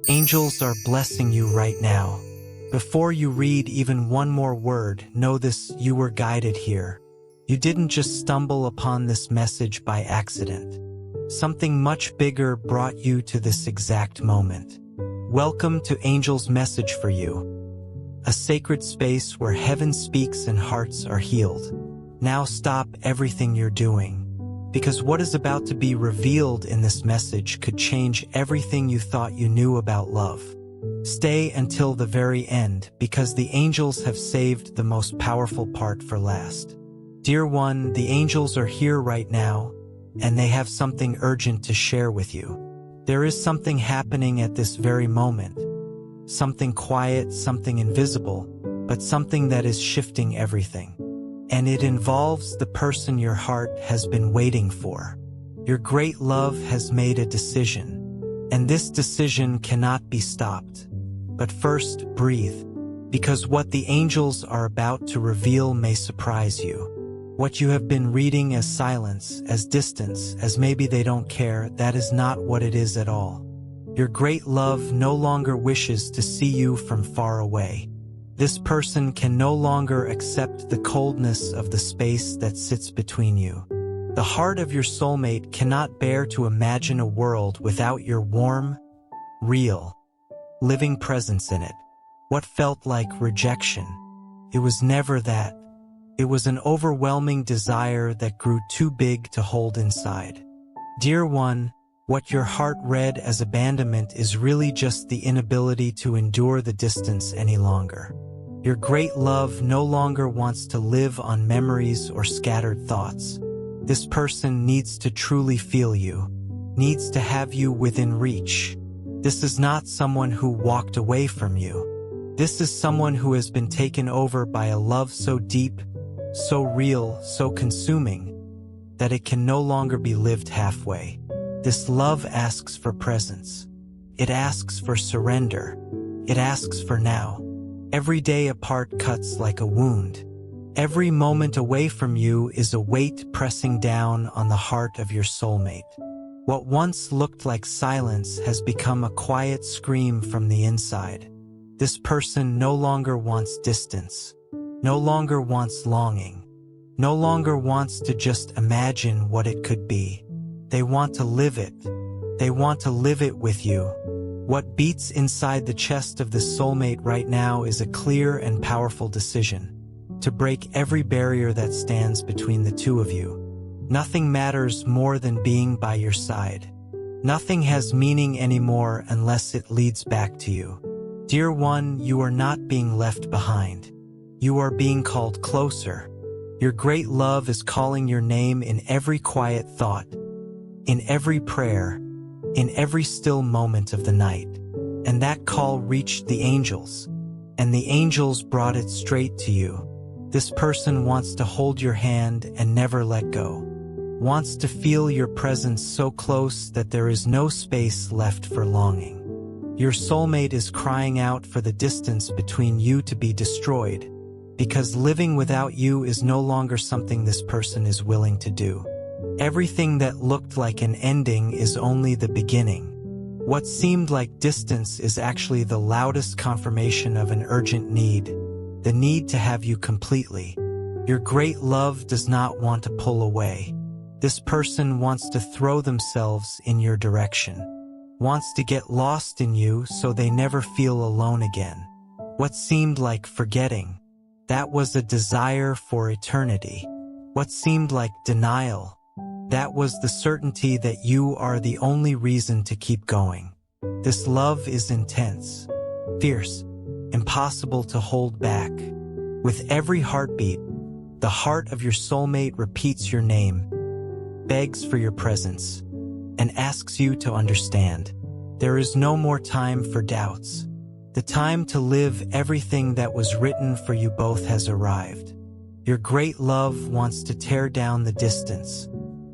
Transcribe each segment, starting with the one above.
Angels are blessing you right now. Before you read even one more word, know this: you were guided here. You didn't just stumble upon this message by accident. Something much bigger brought you to this exact moment. Welcome to Angel's message for you. A sacred space where heaven speaks and hearts are healed. Now stop everything you're doing, because what is about to be revealed in this message could change everything you thought you knew about love. Stay until the very end, because the angels have saved the most powerful part for last. Dear one, the angels are here right now, and they have something urgent to share with you. There is something happening at this very moment. Something quiet, something invisible, but something that is shifting everything. And it involves the person your heart has been waiting for. Your great love has made a decision, and this decision cannot be stopped. But first, breathe, because what the angels are about to reveal may surprise you. What you have been reading as silence, as distance, as maybe they don't care, that is not what it is at all. Your great love no longer wishes to see you from far away. This person can no longer accept the coldness of the space that sits between you. The heart of your soulmate cannot bear to imagine a world without your warm, real, living presence in it. What felt like rejection? It was never that. It was an overwhelming desire that grew too big to hold inside. Dear one, what your heart read as abandonment is really just the inability to endure the distance any longer. Your great love no longer wants to live on memories or scattered thoughts. This person needs to truly feel you, needs to have you within reach. This is not someone who walked away from you. This is someone who has been taken over by a love so deep, so real, so consuming, that it can no longer be lived halfway. This love asks for presence. It asks for surrender. It asks for now. Every day apart cuts like a wound. Every moment away from you is a weight pressing down on the heart of your soulmate. What once looked like silence has become a quiet scream from the inside. This person no longer wants distance, no longer wants longing, no longer wants to just imagine what it could be. They want to live it. They want to live it with you. What beats inside the chest of this soulmate right now is a clear and powerful decision to break every barrier that stands between the two of you. Nothing matters more than being by your side. Nothing has meaning anymore unless it leads back to you. Dear one, you are not being left behind. You are being called closer. Your great love is calling your name in every quiet thought, in every prayer, in every still moment of the night. And that call reached the angels, and the angels brought it straight to you. This person wants to hold your hand and never let go, wants to feel your presence so close that there is no space left for longing. Your soulmate is crying out for the distance between you to be destroyed, because living without you is no longer something this person is willing to do. Everything that looked like an ending is only the beginning. What seemed like distance is actually the loudest confirmation of an urgent need, the need to have you completely. Your great love does not want to pull away. This person wants to throw themselves in your direction, wants to get lost in you so they never feel alone again. What seemed like forgetting, that was a desire for eternity. What seemed like denial, that was the certainty that you are the only reason to keep going. This love is intense, fierce, impossible to hold back. With every heartbeat, the heart of your soulmate repeats your name, begs for your presence, and asks you to understand. There is no more time for doubts. The time to live everything that was written for you both has arrived. Your great love wants to tear down the distance,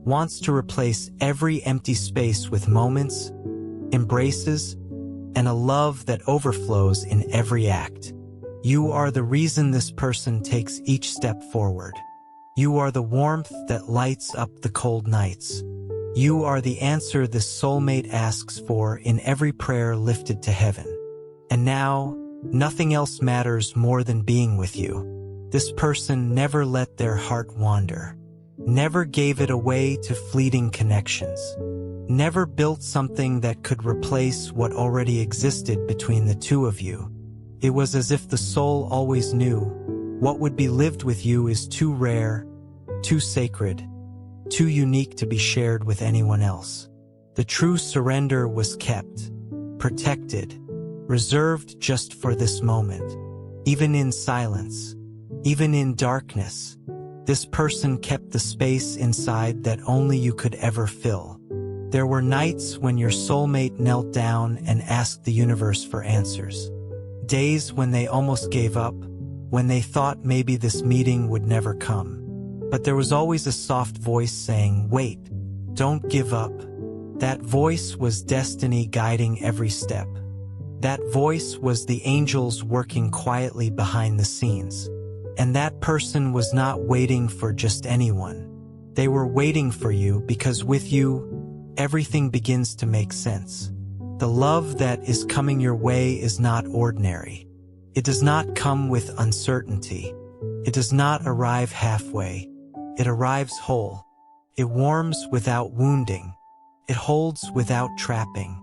wants to replace every empty space with moments, embraces, and a love that overflows in every act. You are the reason this person takes each step forward. You are the warmth that lights up the cold nights. You are the answer this soulmate asks for in every prayer lifted to heaven. And now, nothing else matters more than being with you. This person never let their heart wander, never gave it away to fleeting connections, never built something that could replace what already existed between the two of you. It was as if the soul always knew what would be lived with you is too rare, too sacred, too unique to be shared with anyone else. The true surrender was kept, protected, reserved just for this moment. Even in silence, even in darkness, this person kept the space inside that only you could ever fill. There were nights when your soulmate knelt down and asked the universe for answers. Days when they almost gave up, when they thought maybe this meeting would never come. But there was always a soft voice saying, "Wait, don't give up." That voice was destiny guiding every step. That voice was the angels working quietly behind the scenes. And that person was not waiting for just anyone. They were waiting for you because with you, everything begins to make sense. The love that is coming your way is not ordinary. It does not come with uncertainty. It does not arrive halfway. It arrives whole. It warms without wounding. It holds without trapping.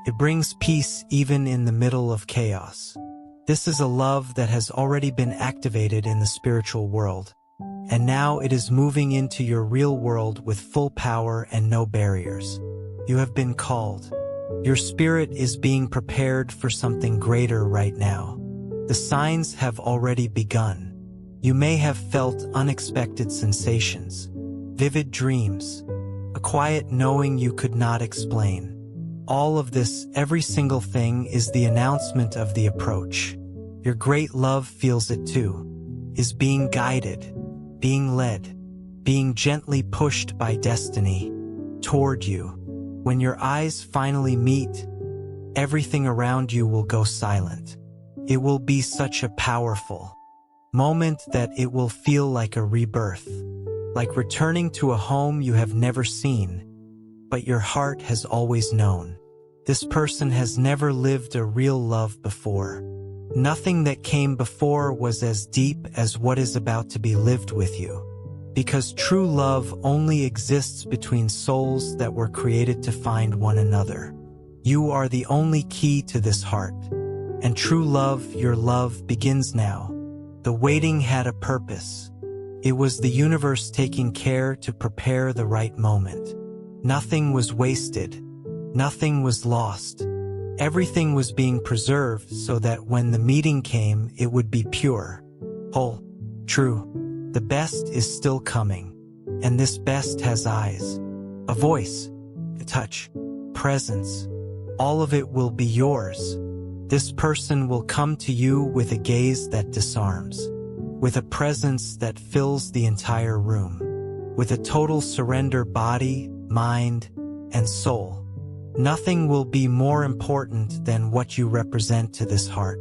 It brings peace even in the middle of chaos. This is a love that has already been activated in the spiritual world, and now it is moving into your real world with full power and no barriers. You have been called. Your spirit is being prepared for something greater right now. The signs have already begun. You may have felt unexpected sensations, vivid dreams, a quiet knowing you could not explain. All of this, every single thing, is the announcement of the approach. Your great love feels it too, is being guided, being led, being gently pushed by destiny toward you. When your eyes finally meet, everything around you will go silent. It will be such a powerful moment that it will feel like a rebirth, like returning to a home you have never seen, but your heart has always known. This person has never lived a real love before. Nothing that came before was as deep as what is about to be lived with you. Because true love only exists between souls that were created to find one another. You are the only key to this heart. And true love, your love, begins now. The waiting had a purpose. It was the universe taking care to prepare the right moment. Nothing was wasted. Nothing was lost. Everything was being preserved so that when the meeting came, it would be pure, whole, true. The best is still coming, and this best has eyes, a voice, a touch, presence. All of it will be yours. This person will come to you with a gaze that disarms, with a presence that fills the entire room, with a total surrender body, mind, and soul. Nothing will be more important than what you represent to this heart.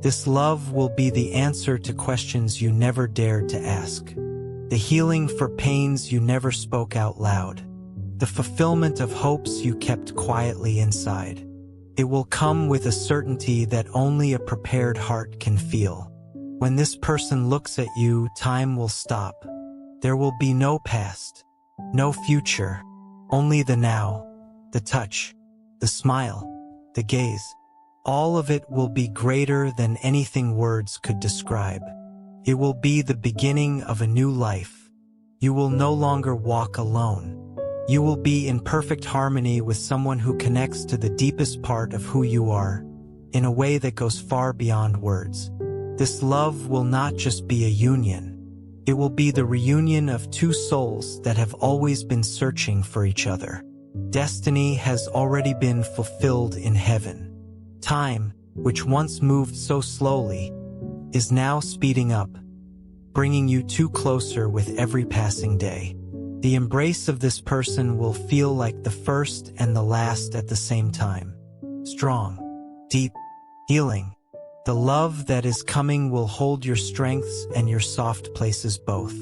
This love will be the answer to questions you never dared to ask, the healing for pains you never spoke out loud, the fulfillment of hopes you kept quietly inside. It will come with a certainty that only a prepared heart can feel. When this person looks at you, time will stop. There will be no past, no future, only the now, the touch, the smile, the gaze. All of it will be greater than anything words could describe. It will be the beginning of a new life. You will no longer walk alone. You will be in perfect harmony with someone who connects to the deepest part of who you are, in a way that goes far beyond words. This love will not just be a union. It will be the reunion of two souls that have always been searching for each other. Destiny has already been fulfilled in heaven. Time, which once moved so slowly, is now speeding up, bringing you two closer with every passing day. The embrace of this person will feel like the first and the last at the same time. Strong, deep, healing. The love that is coming will hold your strengths and your soft places both.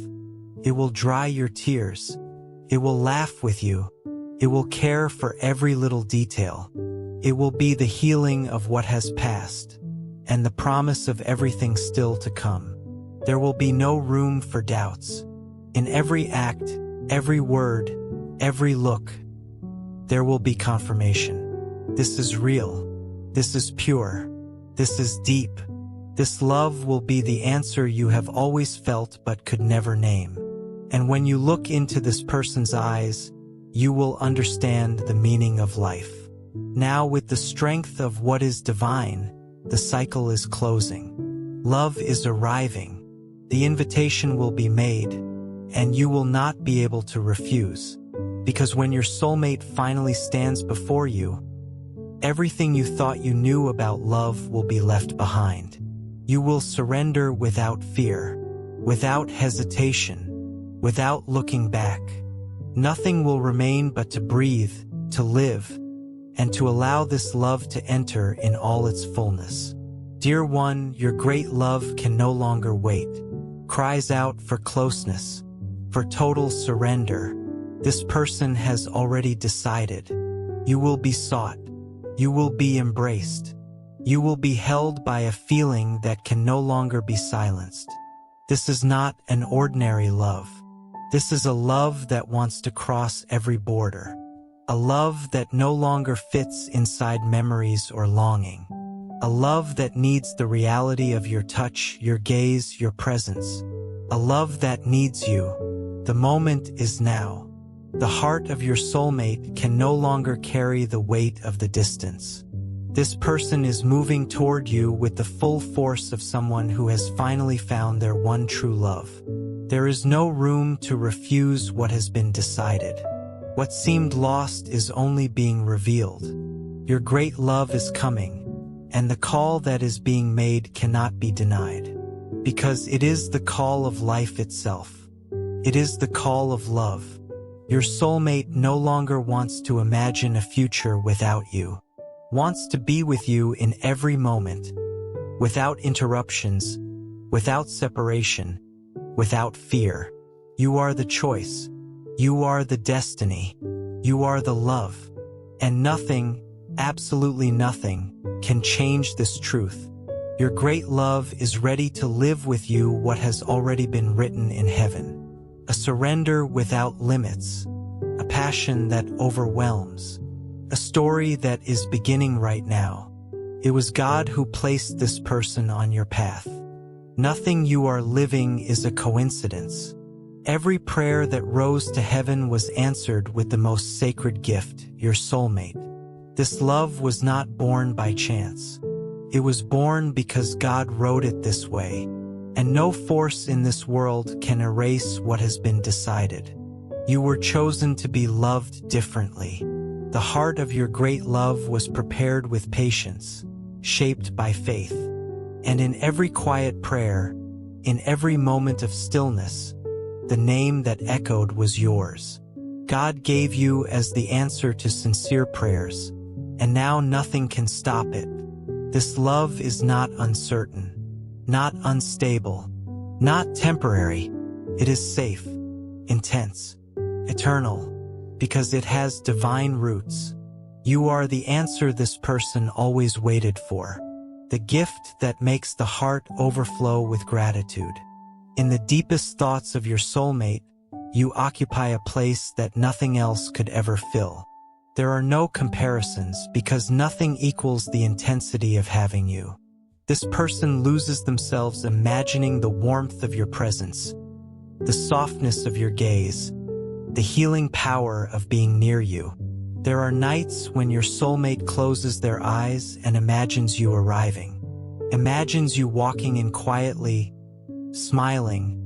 It will dry your tears. It will laugh with you. It will care for every little detail. It will be the healing of what has passed, and the promise of everything still to come. There will be no room for doubts. In every act, every word, every look, there will be confirmation. This is real. This is pure. This is deep. This love will be the answer you have always felt but could never name. And when you look into this person's eyes, you will understand the meaning of life. Now, with the strength of what is divine, the cycle is closing. Love is arriving. The invitation will be made, and you will not be able to refuse. Because when your soulmate finally stands before you, everything you thought you knew about love will be left behind. You will surrender without fear, without hesitation, without looking back. Nothing will remain but to breathe, to live, and to allow this love to enter in all its fullness. Dear one, your great love can no longer wait. Cries out for closeness, for total surrender. This person has already decided. You will be sought. You will be embraced. You will be held by a feeling that can no longer be silenced. This is not an ordinary love. This is a love that wants to cross every border. A love that no longer fits inside memories or longing. A love that needs the reality of your touch, your gaze, your presence. A love that needs you. The moment is now. The heart of your soulmate can no longer carry the weight of the distance. This person is moving toward you with the full force of someone who has finally found their one true love. There is no room to refuse what has been decided. What seemed lost is only being revealed. Your great love is coming, and the call that is being made cannot be denied. Because it is the call of life itself. It is the call of love. Your soulmate no longer wants to imagine a future without you. Wants to be with you in every moment, without interruptions, without separation, without fear. You are the choice. You are the destiny. You are the love. And nothing, absolutely nothing, can change this truth. Your great love is ready to live with you what has already been written in heaven. A surrender without limits. A passion that overwhelms. A story that is beginning right now. It was God who placed this person on your path. Nothing you are living is a coincidence. Every prayer that rose to heaven was answered with the most sacred gift, your soulmate. This love was not born by chance. It was born because God wrote it this way, and no force in this world can erase what has been decided. You were chosen to be loved differently. The heart of your great love was prepared with patience, shaped by faith. And in every quiet prayer, in every moment of stillness, the name that echoed was yours. God gave you as the answer to sincere prayers, and now nothing can stop it. This love is not uncertain, not unstable, not temporary. It is safe, intense, eternal. Because it has divine roots. You are the answer this person always waited for. The gift that makes the heart overflow with gratitude. In the deepest thoughts of your soulmate, you occupy a place that nothing else could ever fill. There are no comparisons because nothing equals the intensity of having you. This person loses themselves imagining the warmth of your presence, the softness of your gaze, the healing power of being near you. There are nights when your soulmate closes their eyes and imagines you arriving. Imagines you walking in quietly, smiling,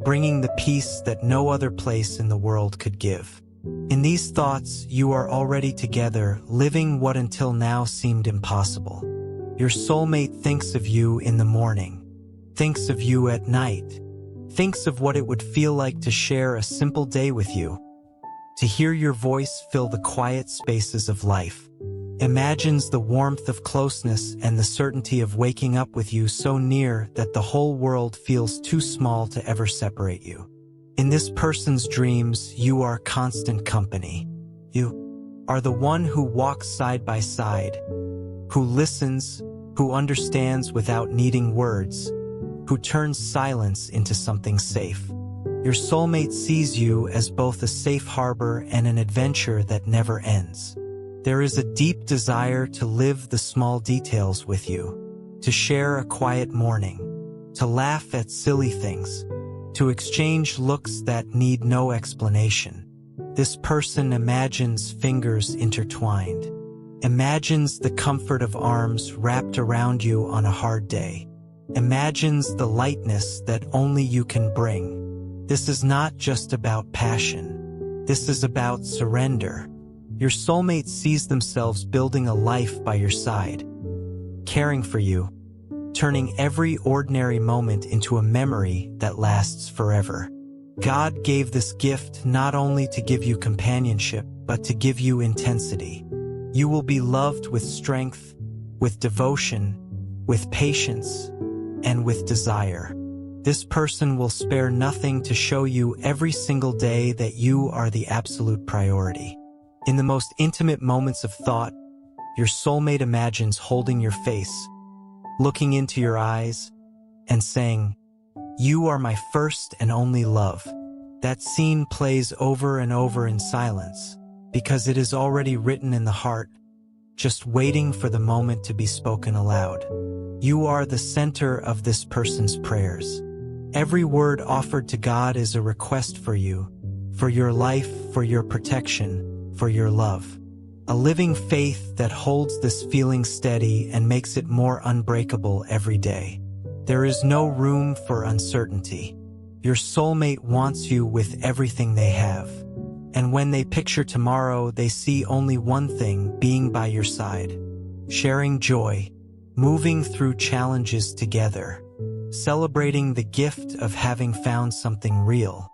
bringing the peace that no other place in the world could give. In these thoughts, you are already together, living what until now seemed impossible. Your soulmate thinks of you in the morning, thinks of you at night, thinks of what it would feel like to share a simple day with you, to hear your voice fill the quiet spaces of life, imagines the warmth of closeness and the certainty of waking up with you so near that the whole world feels too small to ever separate you. In this person's dreams, you are constant company. You are the one who walks side by side, who listens, who understands without needing words, who turns silence into something safe. Your soulmate sees you as both a safe harbor and an adventure that never ends. There is a deep desire to live the small details with you, to share a quiet morning, to laugh at silly things, to exchange looks that need no explanation. This person imagines fingers intertwined, imagines the comfort of arms wrapped around you on a hard day, imagines the lightness that only you can bring. This is not just about passion. This is about surrender. Your soulmate sees themselves building a life by your side, caring for you, turning every ordinary moment into a memory that lasts forever. God gave this gift not only to give you companionship, but to give you intensity. You will be loved with strength, with devotion, with patience, and with desire. This person will spare nothing to show you every single day that you are the absolute priority. In the most intimate moments of thought, your soulmate imagines holding your face, looking into your eyes, and saying, "You are my first and only love." That scene plays over and over in silence, because it is already written in the heart, just waiting for the moment to be spoken aloud. You are the center of this person's prayers. Every word offered to God is a request for you, for your life, for your protection, for your love. A living faith that holds this feeling steady and makes it more unbreakable every day. There is no room for uncertainty. Your soulmate wants you with everything they have. And when they picture tomorrow, they see only one thing: being by your side, sharing joy, moving through challenges together, celebrating the gift of having found something real.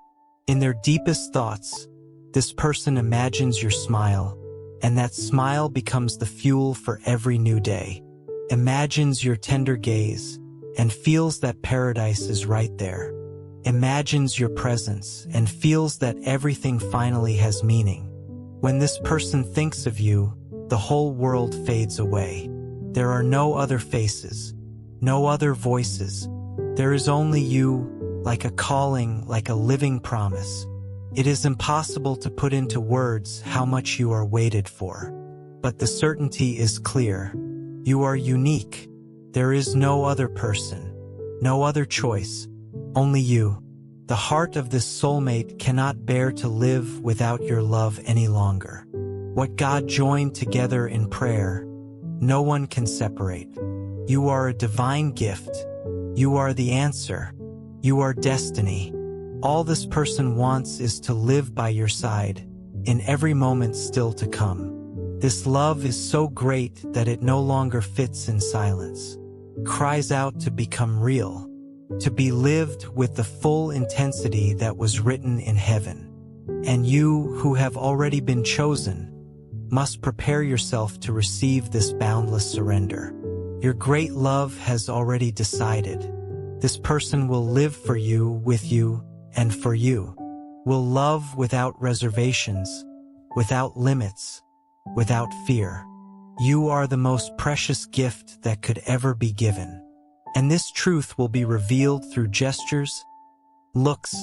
In their deepest thoughts, this person imagines your smile, and that smile becomes the fuel for every new day. Imagines your tender gaze, and feels that paradise is right there. Imagines your presence, and feels that everything finally has meaning. When this person thinks of you, the whole world fades away. There are no other faces, no other voices. There is only you, like a calling, like a living promise. It is impossible to put into words how much you are waited for. But the certainty is clear. You are unique. There is no other person, no other choice, only you. The heart of this soulmate cannot bear to live without your love any longer. What God joined together in prayer, no one can separate. You are a divine gift. You are the answer. You are destiny. All this person wants is to live by your side, in every moment still to come. This love is so great that it no longer fits in silence. Cries out to become real, to be lived with the full intensity that was written in heaven. And you, who have already been chosen, must prepare yourself to receive this boundless surrender. Your great love has already decided. This person will live for you, with you, and for you. Will love without reservations, without limits, without fear. You are the most precious gift that could ever be given. And this truth will be revealed through gestures, looks,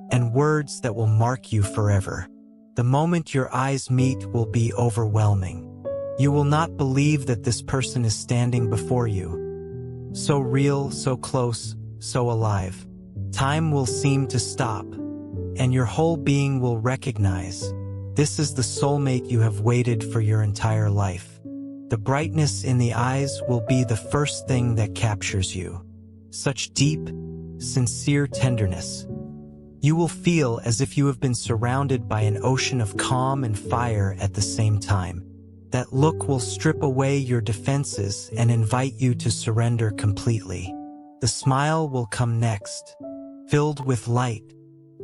and words that will mark you forever. The moment your eyes meet will be overwhelming. You will not believe that this person is standing before you. So real, so close, so alive. Time will seem to stop, and your whole being will recognize this is the soulmate you have waited for your entire life. The brightness in the eyes will be the first thing that captures you. Such deep, sincere tenderness. You will feel as if you have been surrounded by an ocean of calm and fire at the same time. That look will strip away your defenses and invite you to surrender completely. The smile will come next, filled with light.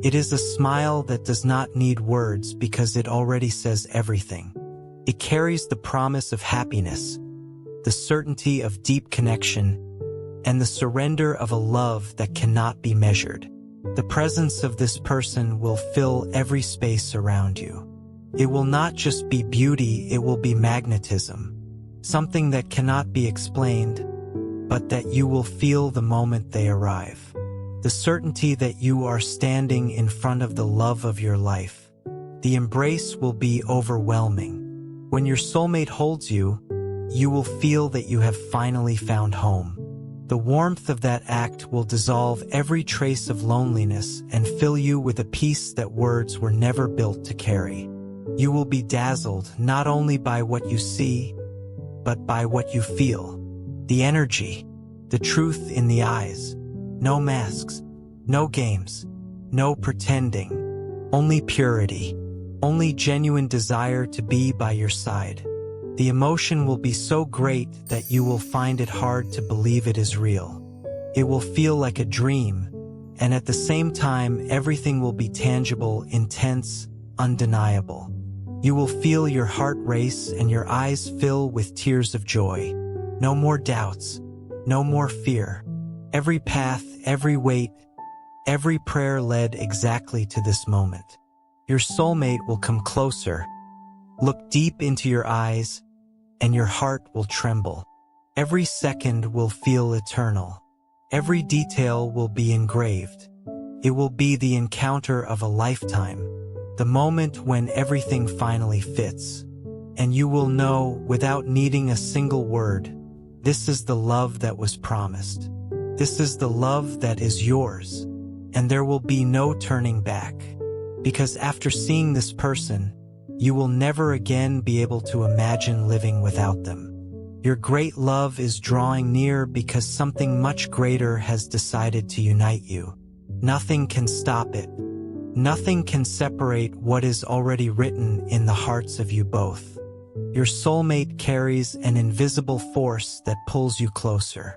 It is a smile that does not need words because it already says everything. It carries the promise of happiness, the certainty of deep connection, and the surrender of a love that cannot be measured. The presence of this person will fill every space around you. It will not just be beauty, it will be magnetism. Something that cannot be explained, but that you will feel the moment they arrive. The certainty that you are standing in front of the love of your life. The embrace will be overwhelming. When your soulmate holds you, you will feel that you have finally found home. The warmth of that act will dissolve every trace of loneliness and fill you with a peace that words were never built to carry. You will be dazzled not only by what you see, but by what you feel. The energy, the truth in the eyes. No masks, no games, no pretending, only purity, only genuine desire to be by your side. The emotion will be so great that you will find it hard to believe it is real. It will feel like a dream, and at the same time everything will be tangible, intense, undeniable. You will feel your heart race and your eyes fill with tears of joy. No more doubts, no more fear. Every path, every wait, every prayer led exactly to this moment. Your soulmate will come closer, look deep into your eyes, and your heart will tremble. Every second will feel eternal. Every detail will be engraved. It will be the encounter of a lifetime, the moment when everything finally fits. And you will know, without needing a single word, this is the love that was promised. This is the love that is yours. And there will be no turning back. Because after seeing this person, you will never again be able to imagine living without them. Your great love is drawing near because something much greater has decided to unite you. Nothing can stop it. Nothing can separate what is already written in the hearts of you both. Your soulmate carries an invisible force that pulls you closer.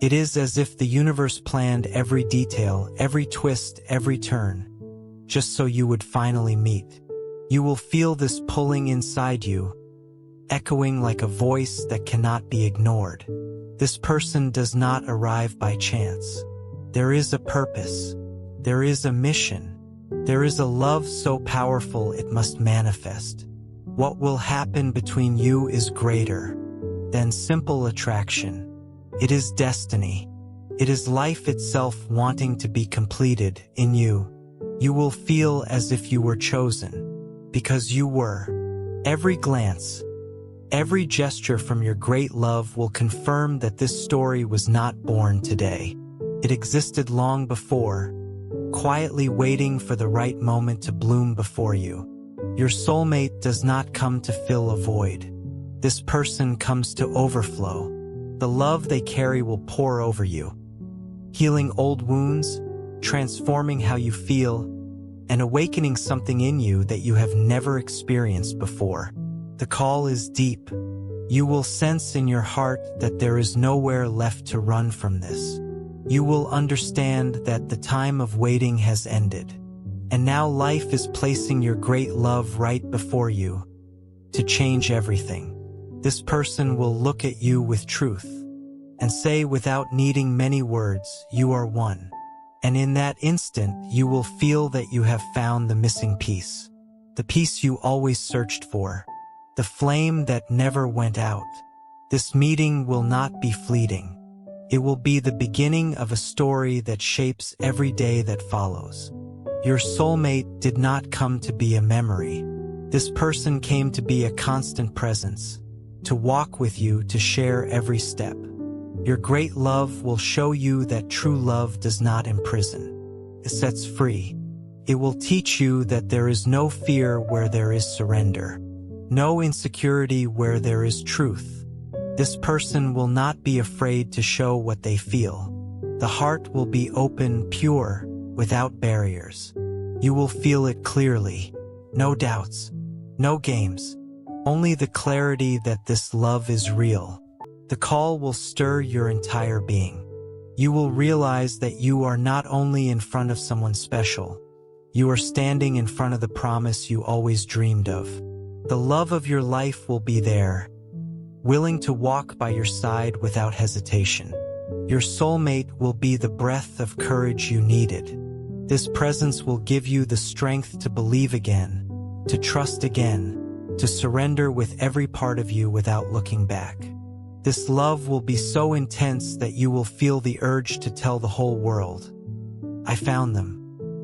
It is as if the universe planned every detail, every twist, every turn, just so you would finally meet. You will feel this pulling inside you, echoing like a voice that cannot be ignored. This person does not arrive by chance. There is a purpose. There is a mission. There is a love so powerful it must manifest. What will happen between you is greater than simple attraction. It is destiny. It is life itself wanting to be completed in you. You will feel as if you were chosen. Because you were. Every glance, every gesture from your great love will confirm that this story was not born today. It existed long before, quietly waiting for the right moment to bloom before you. Your soulmate does not come to fill a void. This person comes to overflow. The love they carry will pour over you, healing old wounds, transforming how you feel, and awakening something in you that you have never experienced before. The call is deep. You will sense in your heart that there is nowhere left to run from this. You will understand that the time of waiting has ended. And now life is placing your great love right before you to change everything. This person will look at you with truth and say without needing many words, "You are one." And in that instant, you will feel that you have found the missing piece. The piece you always searched for. The flame that never went out. This meeting will not be fleeting. It will be the beginning of a story that shapes every day that follows. Your soulmate did not come to be a memory. This person came to be a constant presence, to walk with you, to share every step. Your great love will show you that true love does not imprison. It sets free. It will teach you that there is no fear where there is surrender. No insecurity where there is truth. This person will not be afraid to show what they feel. The heart will be open, pure, without barriers. You will feel it clearly. No doubts. No games. Only the clarity that this love is real. The call will stir your entire being. You will realize that you are not only in front of someone special, you are standing in front of the promise you always dreamed of. The love of your life will be there, willing to walk by your side without hesitation. Your soulmate will be the breath of courage you needed. This presence will give you the strength to believe again, to trust again, to surrender with every part of you without looking back. This love will be so intense that you will feel the urge to tell the whole world, "I found them.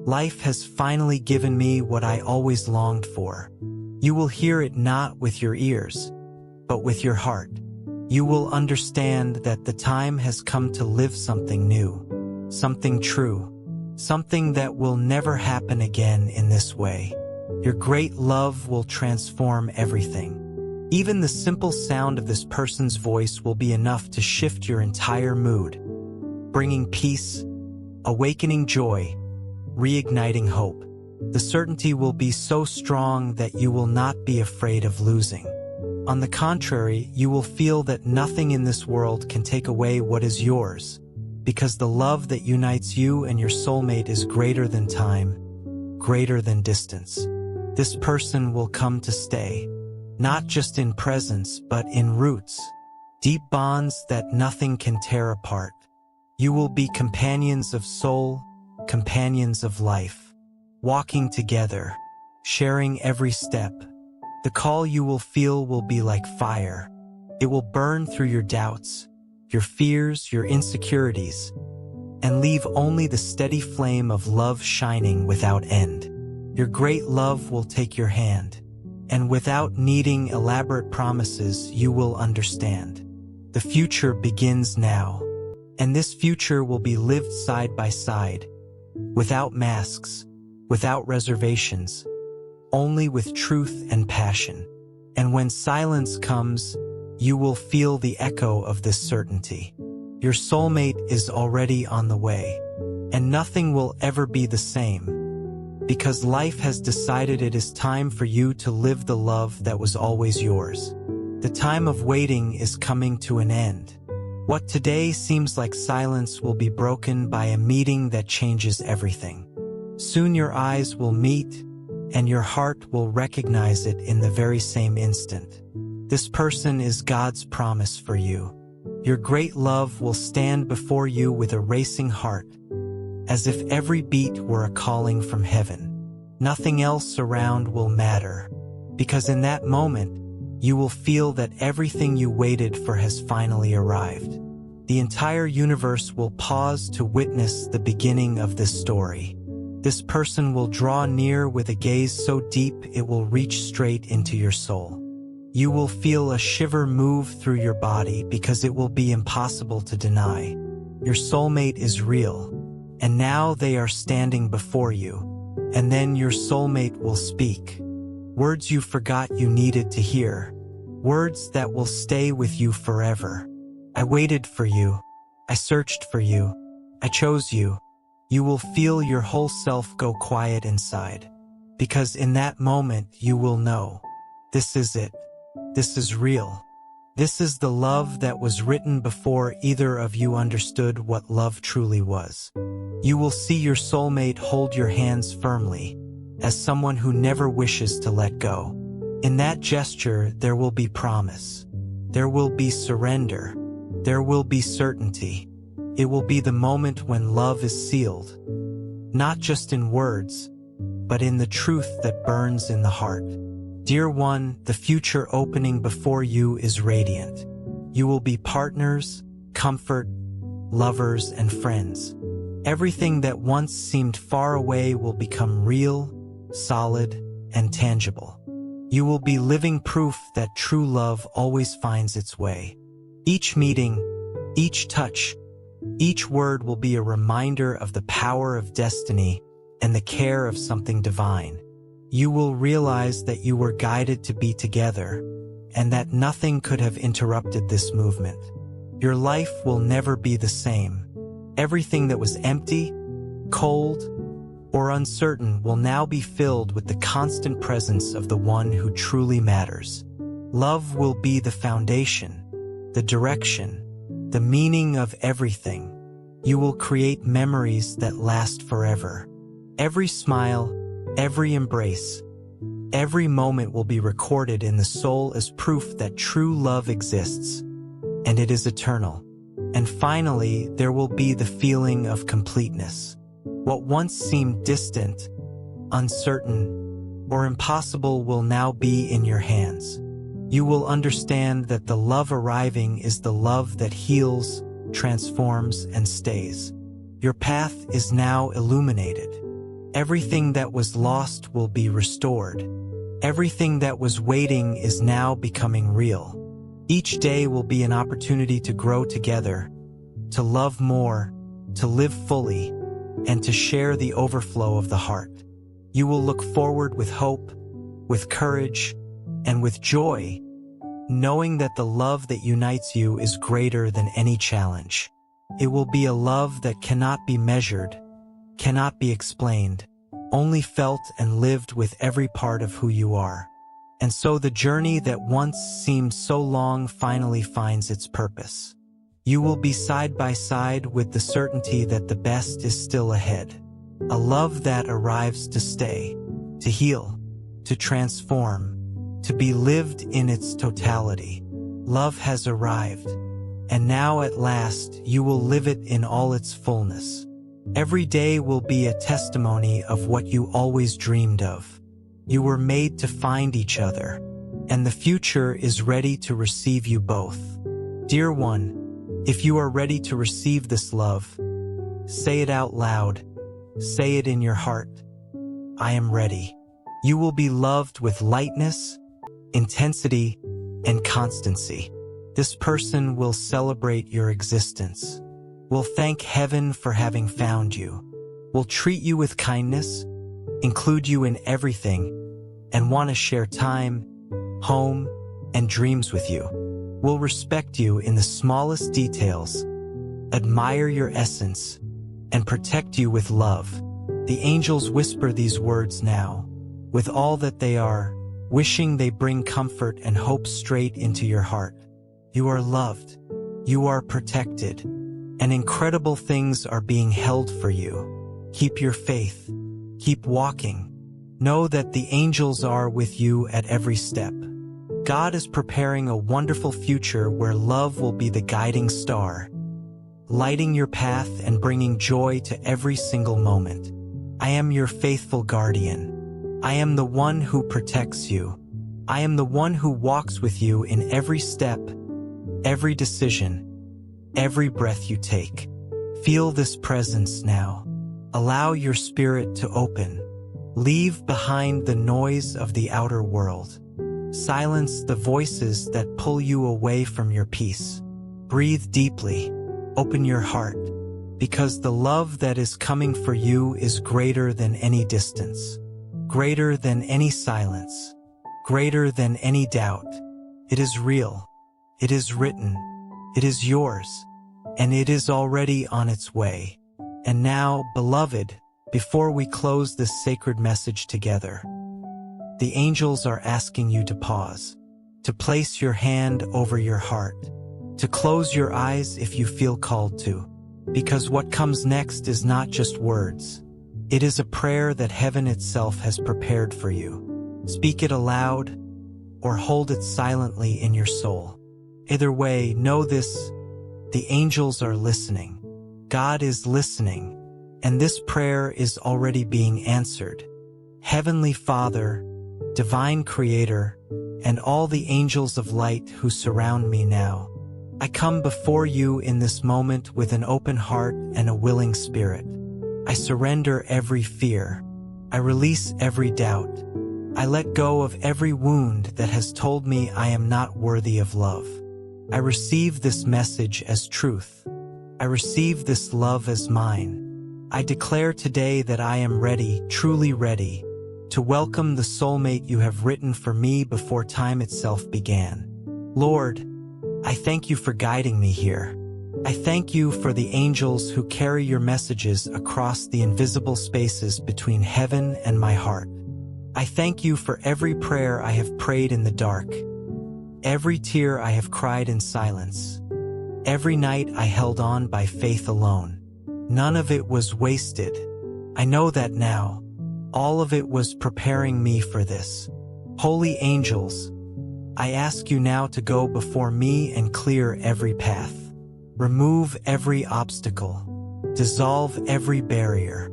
Life has finally given me what I always longed for." You will hear it not with your ears, but with your heart. You will understand that the time has come to live something new, something true, something that will never happen again in this way. Your great love will transform everything. Even the simple sound of this person's voice will be enough to shift your entire mood, bringing peace, awakening joy, reigniting hope. The certainty will be so strong that you will not be afraid of losing. On the contrary, you will feel that nothing in this world can take away what is yours, because the love that unites you and your soulmate is greater than time, greater than distance. This person will come to stay, not just in presence, but in roots, deep bonds that nothing can tear apart. You will be companions of soul, companions of life, walking together, sharing every step. The call you will feel will be like fire. It will burn through your doubts, your fears, your insecurities, and leave only the steady flame of love shining without end. Your great love will take your hand, and without needing elaborate promises, you will understand. The future begins now, and this future will be lived side by side, without masks, without reservations, only with truth and passion. And when silence comes, you will feel the echo of this certainty. Your soulmate is already on the way, and nothing will ever be the same, because life has decided it is time for you to live the love that was always yours. The time of waiting is coming to an end. What today seems like silence will be broken by a meeting that changes everything. Soon your eyes will meet, and your heart will recognize it in the very same instant. This person is God's promise for you. Your great love will stand before you with a racing heart, as if every beat were a calling from heaven. Nothing else around will matter, because in that moment, you will feel that everything you waited for has finally arrived. The entire universe will pause to witness the beginning of this story. This person will draw near with a gaze so deep it will reach straight into your soul. You will feel a shiver move through your body because it will be impossible to deny. Your soulmate is real, and now they are standing before you. And then your soulmate will speak. Words you forgot you needed to hear. Words that will stay with you forever. I waited for you. I searched for you. I chose you. You will feel your whole self go quiet inside, because in that moment you will know, this is it. This is real. This is the love that was written before either of you understood what love truly was. You will see your soulmate hold your hands firmly, as someone who never wishes to let go. In that gesture, there will be promise. There will be surrender. There will be certainty. It will be the moment when love is sealed, not just in words, but in the truth that burns in the heart. Dear one, the future opening before you is radiant. You will be partners, comfort, lovers, and friends. Everything that once seemed far away will become real, solid, and tangible. You will be living proof that true love always finds its way. Each meeting, each touch, each word will be a reminder of the power of destiny and the care of something divine. You will realize that you were guided to be together, and that nothing could have interrupted this movement. Your life will never be the same. Everything that was empty, cold, or uncertain will now be filled with the constant presence of the one who truly matters. Love will be the foundation, the direction, the meaning of everything. You will create memories that last forever. Every smile, every embrace, every moment will be recorded in the soul as proof that true love exists, and it is eternal. And finally, there will be the feeling of completeness. What once seemed distant, uncertain, or impossible will now be in your hands. You will understand that the love arriving is the love that heals, transforms, and stays. Your path is now illuminated. Everything that was lost will be restored. Everything that was waiting is now becoming real. Each day will be an opportunity to grow together, to love more, to live fully, and to share the overflow of the heart. You will look forward with hope, with courage, and with joy, knowing that the love that unites you is greater than any challenge. It will be a love that cannot be measured, cannot be explained, only felt and lived with every part of who you are. And so the journey that once seemed so long finally finds its purpose. You will be side by side with the certainty that the best is still ahead. A love that arrives to stay, to heal, to transform, to be lived in its totality. Love has arrived, and now at last you will live it in all its fullness. Every day will be a testimony of what you always dreamed of. You were made to find each other, and the future is ready to receive you both. Dear one, if you are ready to receive this love, say it out loud. Say it in your heart. I am ready. You will be loved with lightness, intensity, and constancy. This person will celebrate your existence, will thank heaven for having found you, will treat you with kindness, include you in everything, and want to share time, home, and dreams with you, will respect you in the smallest details, admire your essence, and protect you with love. The angels whisper these words now, with all that they are, wishing they bring comfort and hope straight into your heart. You are loved. You are protected. And incredible things are being held for you. Keep your faith. Keep walking. Know that the angels are with you at every step. God is preparing a wonderful future where love will be the guiding star, lighting your path and bringing joy to every single moment. I am your faithful guardian. I am the one who protects you. I am the one who walks with you in every step, every decision, every breath you take. Feel this presence now. Allow your spirit to open. Leave behind the noise of the outer world. Silence the voices that pull you away from your peace. Breathe deeply. Open your heart, because the love that is coming for you is greater than any distance, greater than any silence, greater than any doubt. It is real. It is written. It is yours, and it is already on its way. And now, beloved, before we close this sacred message together, the angels are asking you to pause, to place your hand over your heart, to close your eyes if you feel called to, because what comes next is not just words. It is a prayer that heaven itself has prepared for you. Speak it aloud or hold it silently in your soul. Either way, know this: the angels are listening. God is listening, and this prayer is already being answered. Heavenly Father, Divine Creator, and all the angels of light who surround me now, I come before you in this moment with an open heart and a willing spirit. I surrender every fear. I release every doubt. I let go of every wound that has told me I am not worthy of love. I receive this message as truth. I receive this love as mine. I declare today that I am ready, truly ready, to welcome the soulmate you have written for me before time itself began. Lord, I thank you for guiding me here. I thank you for the angels who carry your messages across the invisible spaces between heaven and my heart. I thank you for every prayer I have prayed in the dark, every tear I have cried in silence, every night I held on by faith alone. None of it was wasted. I know that now. All of it was preparing me for this. Holy angels, I ask you now to go before me and clear every path. Remove every obstacle. Dissolve every barrier.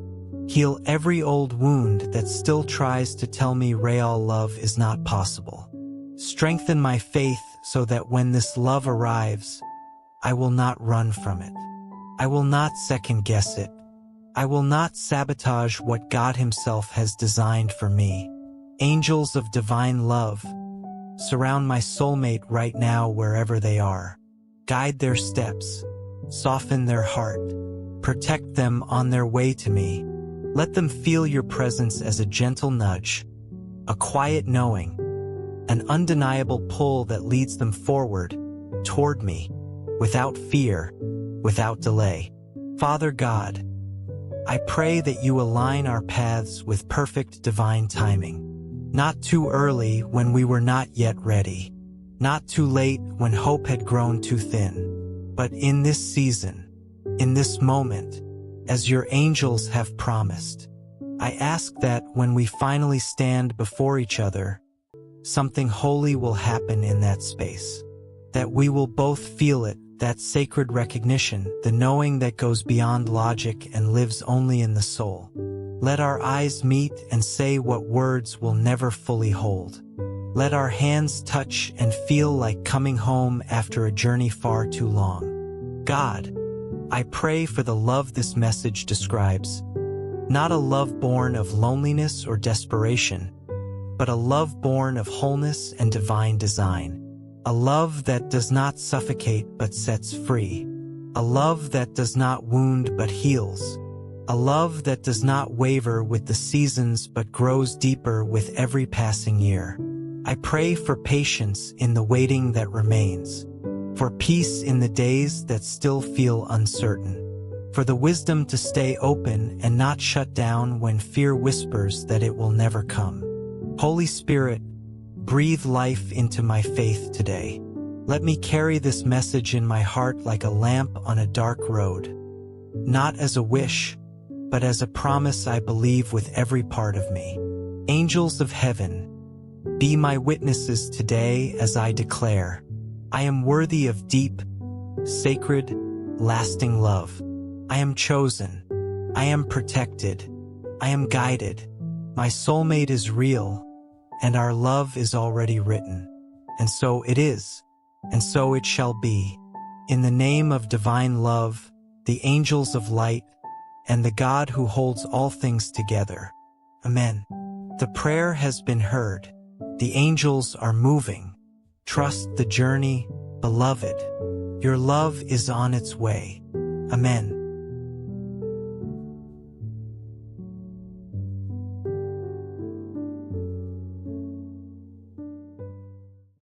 Heal every old wound that still tries to tell me real love is not possible. Strengthen my faith so that when this love arrives, I will not run from it. I will not second-guess it. I will not sabotage what God Himself has designed for me. Angels of divine love, surround my soulmate right now wherever they are. Guide their steps, soften their heart, protect them on their way to me. Let them feel your presence as a gentle nudge, a quiet knowing, an undeniable pull that leads them forward, toward me, without fear, without delay. Father God, I pray that you align our paths with perfect divine timing. Not too early when we were not yet ready. Not too late when hope had grown too thin. But in this season, in this moment, as your angels have promised, I ask that when we finally stand before each other, something holy will happen in that space. That we will both feel it, that sacred recognition, the knowing that goes beyond logic and lives only in the soul. Let our eyes meet and say what words will never fully hold. Let our hands touch and feel like coming home after a journey far too long. God, I pray for the love this message describes. Not a love born of loneliness or desperation, but a love born of wholeness and divine design. A love that does not suffocate but sets free. A love that does not wound but heals. A love that does not waver with the seasons but grows deeper with every passing year. I pray for patience in the waiting that remains, for peace in the days that still feel uncertain, for the wisdom to stay open and not shut down when fear whispers that it will never come. Holy Spirit, breathe life into my faith today. Let me carry this message in my heart like a lamp on a dark road, not as a wish, but as a promise I believe with every part of me. Angels of heaven, be my witnesses today as I declare, I am worthy of deep, sacred, lasting love. I am chosen. I am protected. I am guided. My soulmate is real, and our love is already written. And so it is, and so it shall be. In the name of divine love, the angels of light, and the God who holds all things together. Amen. The prayer has been heard. The angels are moving. Trust the journey, beloved. Your love is on its way. Amen.